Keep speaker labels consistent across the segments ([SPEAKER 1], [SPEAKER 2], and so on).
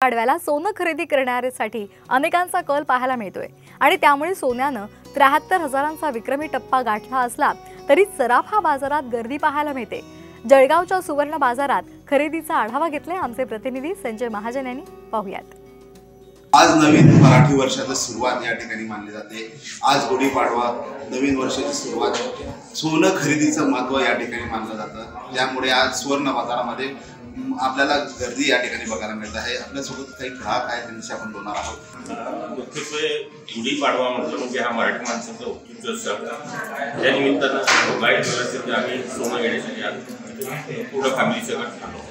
[SPEAKER 1] गुढीपाडव्याला सोनं खरेदी करण्यासाठी अनेकांचा कल पाहायला मिळतोय आणि त्यामुळे सोन्यानं 73,000चा विक्रमी टप्पा गाठला असला तरी सराफा बाजारात गर्दी पाहायला मिळते। जळगावच्या सुवर्ण बाजारात खरेदीचा आढावा घेतलाय आमचे प्रतिनिधी संजय महाजन यांनी। पाहूयात।
[SPEAKER 2] आज नवीन मराठी वर्षाची सुरुवात या ठिकाणी मानली जाते। आज गुढीपाडवा नवीन वर्षाची सुरुवात, सोनं खरेदीचं महत्त्व या ठिकाणी मानलं जातं। त्यामुळे आज सुवर्ण बाजारामध्ये आपल्याला गर्दी या ठिकाणी बघायला मिळत आहे। आपल्यासोबत काही ग्राहक आहेत त्यांच्याशी आपण बोलणार आहोत।
[SPEAKER 3] गुढीपाडवा म्हटलं म्हणजे हा मराठी माणसाचा उत्सव असतो। त्या निमित्तानं गाईड व्यवस्थित आम्ही सोनं घेण्यासाठी आलो, पूर्ण फॅमिली सगळं आलो।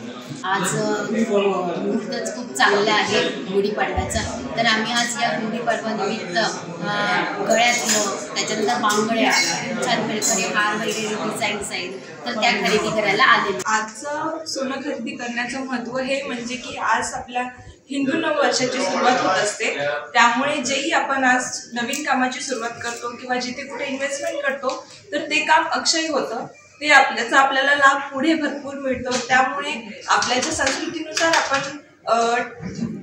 [SPEAKER 4] आज मुहूर्तच खूप चांगला आहे गुढीपाडव्याचा, तर आम्ही आज या गुढीपाडवा निमित्त गळ्यातलं, त्याच्यानंतर बांगड्या, छान प्रकारे हार वगैरे डिझाईन्स आहेत, तर त्या खरेदी करायला आले।
[SPEAKER 5] आजचं सोनं खरेदी करण्याचं महत्त्व हे म्हणजे की आज आपल्या हिंदू नववर्षाची सुरुवात होत असते। त्यामुळे जेही आपण आज नवीन कामाची सुरुवात करतो किंवा जिथे कुठे इन्व्हेस्टमेंट करतो तर ते काम अक्षय होतं, ते आपल्याला लाभ पुढे भरपूर मिळतो। त्यामुळे आपल्या ज्या संस्कृतीनुसार आपण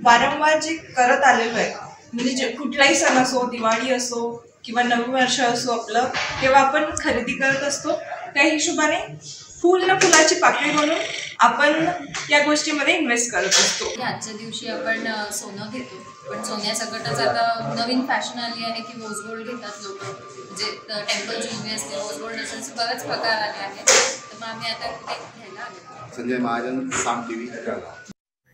[SPEAKER 5] वारंवार जे करत आलेलो आहे, म्हणजे जे कुठलाही सण असो, दिवाळी असो किंवा नवीन वर्ष असो आपलं, तेव्हा आपण खरेदी करत असतो। त्या हिशोबाने फुल ना फुलाची पाकळी म्हणून आपण या गोष्टीमध्ये इन्व्हेस्ट करत असतो।
[SPEAKER 4] आजच्या दिवशी आपण सोनं घेतो, पण सोन्यासकटच आता नवीन फॅशन आली आहे की रोज गोल्ड घेतात लोक, म्हणजे टेम्पल ज्वेलरी असते, रोज गोल्ड असेल, बरेच प्रकार आले आहेत, तर मग आम्ही आता ते घ्यायला आलो।
[SPEAKER 2] संजय महाजन, साम टीव्ही।